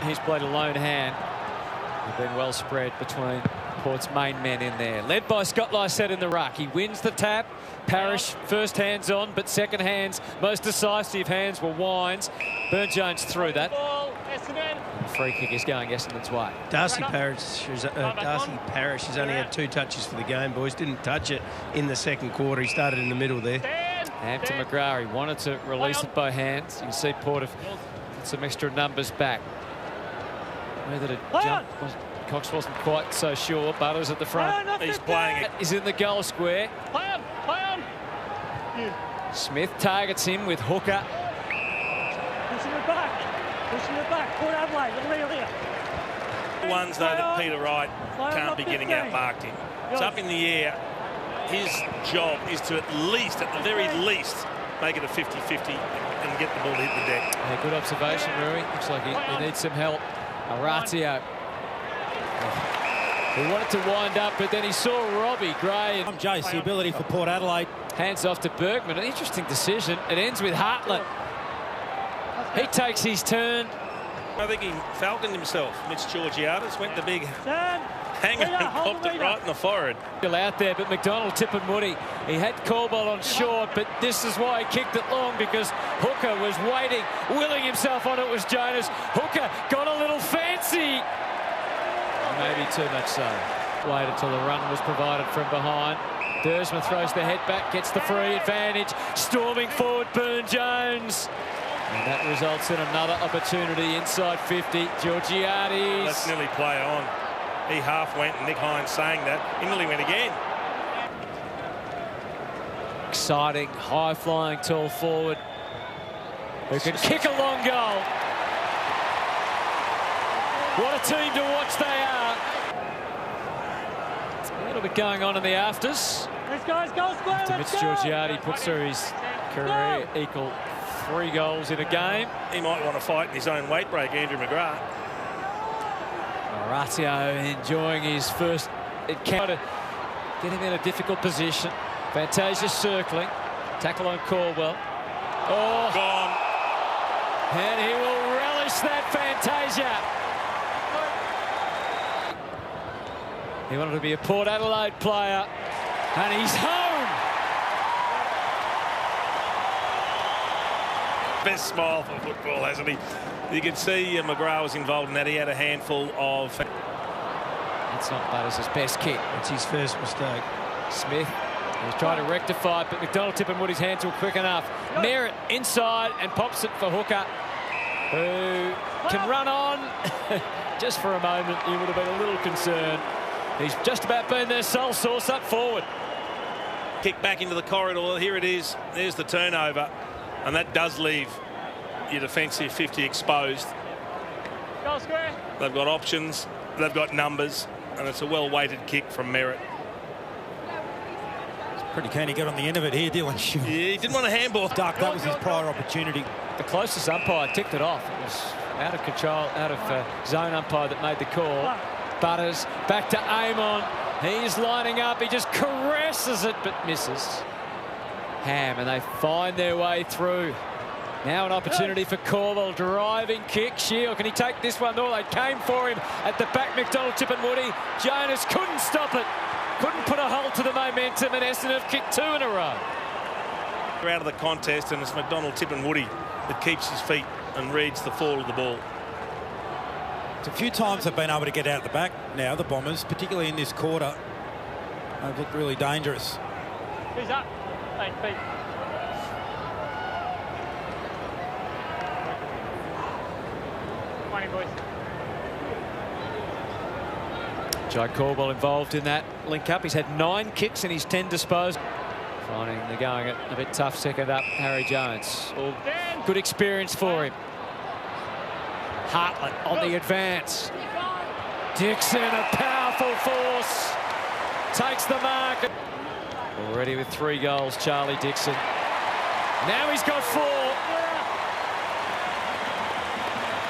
He's played a lone hand. They've been well spread between Port's main men in there. Led by Scott Lycett in the ruck. He wins the tap. Parrish first hands on, but second hands, most decisive hands were Wines. Burne-Jones through that. And the free kick is going Essendon's way. Darcy Parrish has only had 2 touches for the game, boys. Didn't touch it in the second quarter. He started in the middle there. Hampton McGrath, he wanted to release it by hands. You can see Port have got some extra numbers back. Whether to jump, Cox wasn't quite so sure. Butters at the front. He's playing it. Is in the goal square. Play on. Smith targets him with Hooker. Pushing it back. Port Adelaide. Ones, though, that Peter Wright can't be getting outmarked in. It's up in the air. His job is to at the very least, make it a 50-50 and get the ball to hit the deck. Yeah, good observation, Rui. Looks like he needs some help. Orazio. He wanted to wind up, but then he saw Robbie Gray. And Jace, the ability for Port Adelaide. Hands off to Bergman. An interesting decision. It ends with Hartlett. He takes his turn. I think he falconed himself. Mitch Georgiades went the big hanger and popped it right in the forehead. Still out there, but McDonald, Tipungwuti. He had Caldwell on short, but this is why he kicked it long, because Hooker was waiting, willing himself on it. Was Jonas. Hooker got a little fancy. Maybe too much so. Waited till the run was provided from behind. Dersma throws the head back, gets the free advantage. Storming forward, Burne-Jones. And that results in another opportunity inside 50. Georgiades. Let's nearly play on. He half went, and Nick Hines saying that. He nearly went again. Exciting, high-flying, tall forward who can kick a long goal. What a team to watch they are. A little bit going on in the afters. Let's go square. Mitch Georgiades puts through his career equal 3 goals in a game. He might want to fight in his own weight break, Andrew McGrath. Orazio enjoying his first encounter. Get him in a difficult position. Fantasia circling. Tackle on Caldwell. Oh, gone. And he will relish that, Fantasia. He wanted to be a Port Adelaide player, and he's home. Best smile for football, hasn't he? You can see McGrath was involved in that. He had a handful of... That's not Butters' best kick. It's his first mistake. Smith was trying to rectify it, but McDonald Tipungwuti's hands were quick enough. Merritt inside and pops it for Hooker, who can run on. Just for a moment, he would have been a little concerned. He's just about been their sole source up forward. Kick back into the corridor. Here it is. There's the turnover. And that does leave your defensive 50 exposed. Go square. They've got options. They've got numbers. And it's a well-weighted kick from Merritt. Pretty keen to get on the end of it here, Dylan. Yeah, he didn't want a handball. Duck, that was his prior opportunity. The closest umpire ticked it off. It was out of control, out of zone umpire that made the call. Butters back to Amon. He's lining up. He just caresses it, but misses. Ham, and they find their way through. Now an opportunity for Caldwell. Driving kick. Shield, can he take this one? Oh, they came for him at the back. McDonald, Tipungwuti. Jonas couldn't stop it. Couldn't put a hold to the momentum, and Essendon have kicked 2 in a row. They're out of the contest, and it's McDonald, Tipungwuti that keeps his feet and reads the fall of the ball. It's a few times they've been able to get out the back now, the Bombers, particularly in this quarter. They've looked really dangerous. Who's up? 8 feet. Morning, boys. Jai Caldwell involved in that link-up. He's had 9 kicks and he's 10 disposed. Finding they're going it a bit tough second up. Harry Jones. All good experience for him. Hartlett on the advance. Dixon, a powerful force. Takes the mark. Already with 3 goals, Charlie Dixon. Now he's got 4.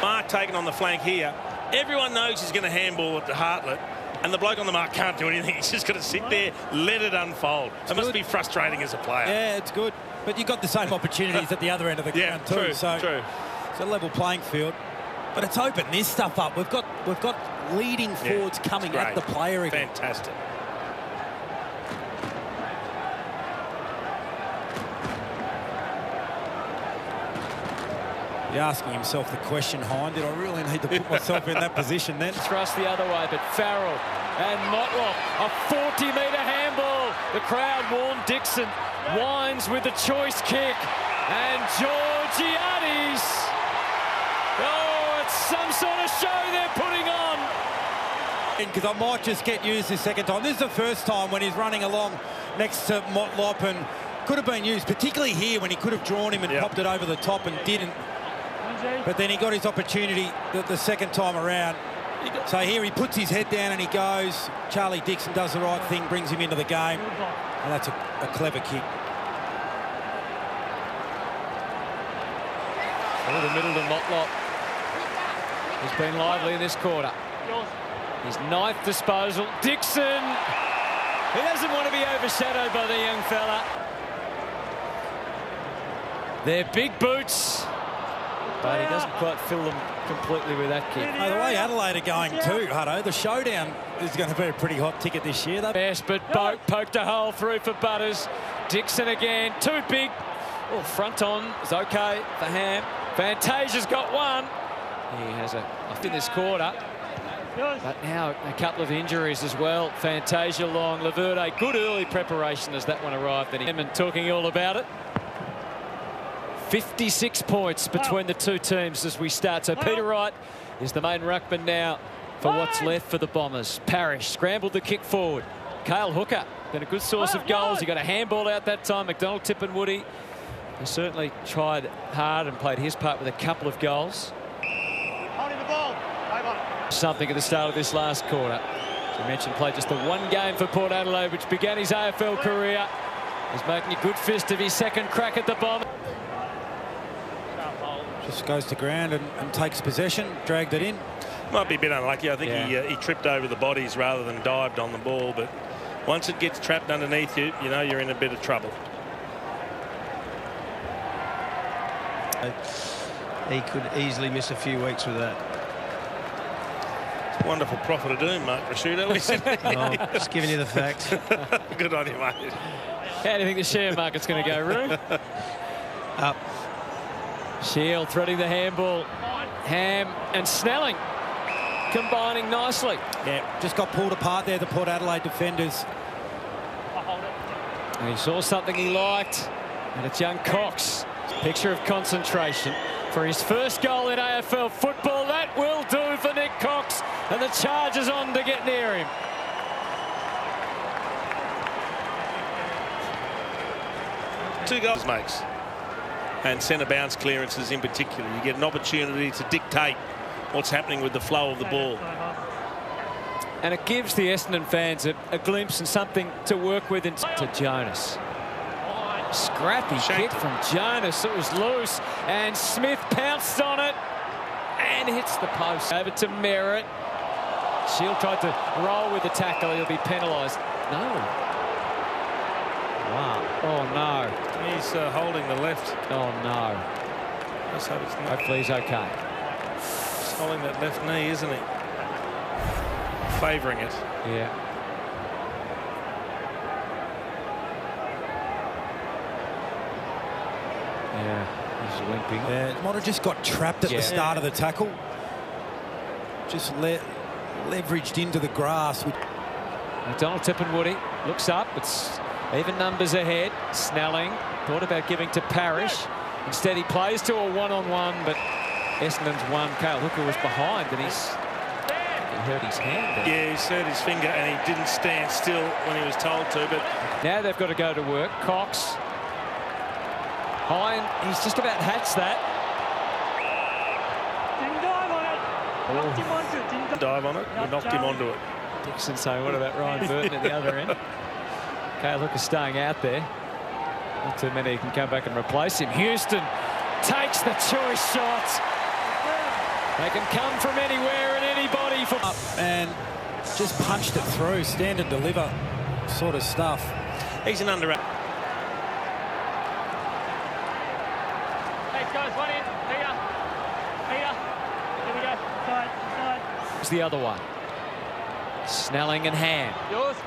Mark taken on the flank here. Everyone knows he's going to handball it to Hartlett. And the bloke on the mark can't do anything. He's just got to sit there, let it unfold. It must be frustrating as a player. Yeah, it's good. But you've got the same opportunities at the other end of the ground too. True, so true. It's a level playing field. But it's opened this stuff up. We've got leading forwards coming at the player again. Fantastic. He's asking himself the question, Hine, did I really need to put myself in that position then? Thrust the other way, but Farrell and Motlop, a 40-metre handball. The crowd warned Dixon. Wines with the choice kick. And Georgiades. Oh, it's some sort of show they're putting on. Because I might just get used this second time. This is the first time when he's running along next to Motlop and could have been used, particularly here when he could have drawn him and popped it over the top and didn't. But then he got his opportunity the second time around. So here he puts his head down and he goes. Charlie Dixon does the right thing, brings him into the game. And that's a clever kick. Through the middle to Motlop. He's been lively in this quarter. His ninth disposal. Dixon. He doesn't want to be overshadowed by the young fella. They're big boots. But he doesn't quite fill them completely with that kick. The way Adelaide are going too, Hutto, the showdown is going to be a pretty hot ticket this year. Yes, but Boak poked a hole through for Butters. Dixon again, too big. Oh, front on is okay for Ham. Fantasia's got one. He has a in this quarter. But now a couple of injuries as well. Fantasia long, Laverde, good early preparation as that one arrived. And talking all about it. 56 points between the two teams as we start. So Peter Wright is the main ruckman now for what's left for the Bombers. Parrish scrambled the kick forward. Cale Hooker, been a good source of goals. He got a handball out that time. McDonald, Tip and Woody. He certainly tried hard and played his part with a couple of goals. Holding the ball. Something at the start of this last quarter. As I mentioned, played just the one game for Port Adelaide, which began his AFL career. He's making a good fist of his second crack at the Bomb. Just goes to ground and takes possession, dragged it in. Might be a bit unlucky. I think he tripped over the bodies rather than dived on the ball. But once it gets trapped underneath you, you know you're in a bit of trouble. He could easily miss a few weeks with that. It's a wonderful profit of doom, Mark Prosciutto, isn't it? Oh, just giving you the facts. Good on you, mate. How do you think the share market's going to go, Roo? Up. Shield threading the handball. Ham and Snelling combining nicely. Yeah, just got pulled apart there, the Port Adelaide defenders. And he saw something he liked, and it's young Cox. Picture of concentration for his first goal in AFL football. That will do for Nick Cox, and the Chargers on to get near him. Two goals makes. And centre bounce clearances in particular. You get an opportunity to dictate what's happening with the flow of the ball. And it gives the Essendon fans a glimpse and something to work with to Jonas. Scrappy kick from Jonas. It was loose, and Smith pounced on it and hits the post. Over to Merritt. Shield tried to roll with the tackle. He'll be penalised. No. Wow. Oh, no. He's holding the left. Oh, no. Let's hope it's not. Hopefully he's okay. He's holding that left knee, isn't he? Favouring it. Yeah. Yeah, he's limping. Yeah, might have just got trapped at the start of the tackle. Just leveraged into the grass. McDonald, Tip and Woody looks up. It's even numbers ahead. Snelling thought about giving to Parrish. Instead, he plays to a one-on-one, but Essendon's won. Cale Hooker was behind, and he hurt his hand there. Yeah, he's hurt his finger, and he didn't stand still when he was told to. But now they've got to go to work. Cox. Hine, he's just about hatched that. Didn't dive on it. Knocked him onto it. Didn't dive on it. We knocked him onto it. Dixon saying, what about Ryan Burton at the other end? Cale Hooker staying out there. Not too many can come back and replace him. Houston takes the choice shots. They can come from anywhere and anybody. Up and just punched it through. Stand and deliver sort of stuff. He's an under. Hey, guys, one in. Peter. Here we go. It's the other one. Snelling and Ham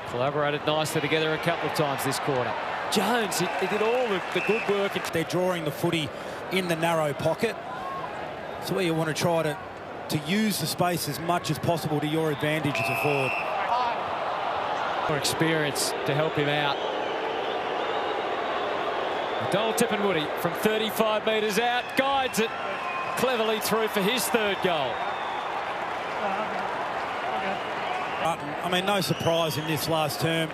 collaborated nicely together a couple of times this quarter. Jones, he did all the good work. They're drawing the footy in the narrow pocket. So where you want to try to use the space as much as possible to your advantage as a forward. More experience to help him out. Donald Tipungwuti from 35 metres out guides it cleverly through for his third goal. I mean, no surprise in this last term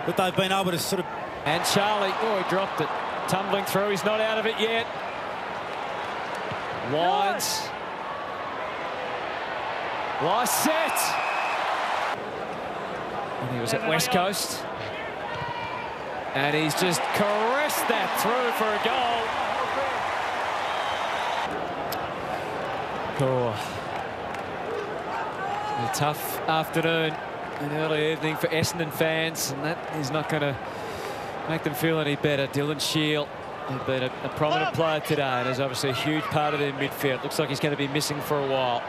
that they've been able to sort of... And Charlie, oh, he dropped it. Tumbling through, he's not out of it yet. Wines. Lysette. And he was at West Coast. And he's just caressed that through for a goal. Oh. A tough afternoon, an early evening for Essendon fans, and that is not going to make them feel any better. Dylan Shield has been a prominent player today and is obviously a huge part of their midfield. Looks like he's going to be missing for a while.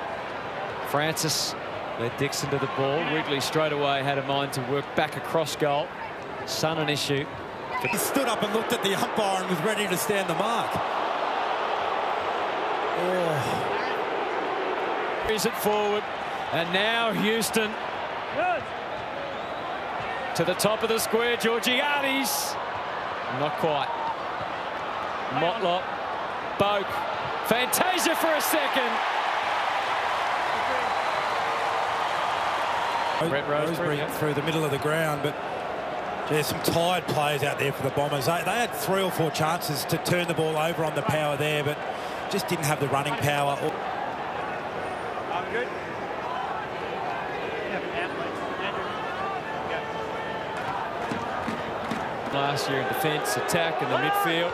Francis led Dixon to the ball. Wrigley straight away had a mind to work back across goal. Son an issue. He stood up and looked at the umpire and was ready to stand the mark. Oh. Is it forward? And now Houston to the top of the square. Georgiades. Not quite. Motlop. Boak. Fantasia for a second. Brett Roseberry through the middle of the ground, but there's some tired players out there for the Bombers. They had 3 or 4 chances to turn the ball over on the power there, but just didn't have the running power. Last year in defence, attack in the midfield.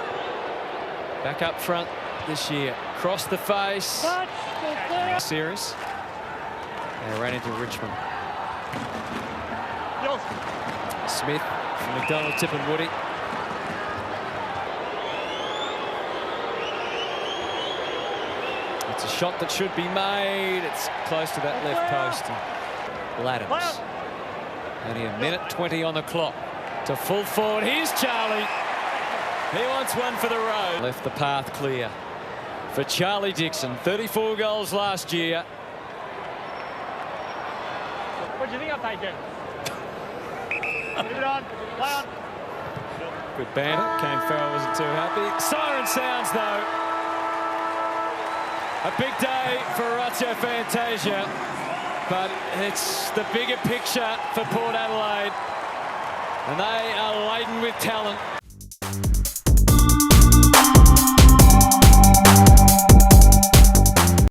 Back up front this year. Cross the face. Series. They ran into Richmond. Smith from McDonald, Tipungwuti. It's a shot that should be made. It's close to that left post. Laddams. Only a minute 20 on the clock. To full forward. Here's Charlie. He wants one for the road. Left the path clear for Charlie Dixon. 34 goals last year. What do you think I'll take it? Leave it on. Play on. Good banter. Kane Farrell wasn't too happy. Siren sounds though. A big day for Orazio Fantasia, but it's the bigger picture for Port Adelaide. And they are laden with talent.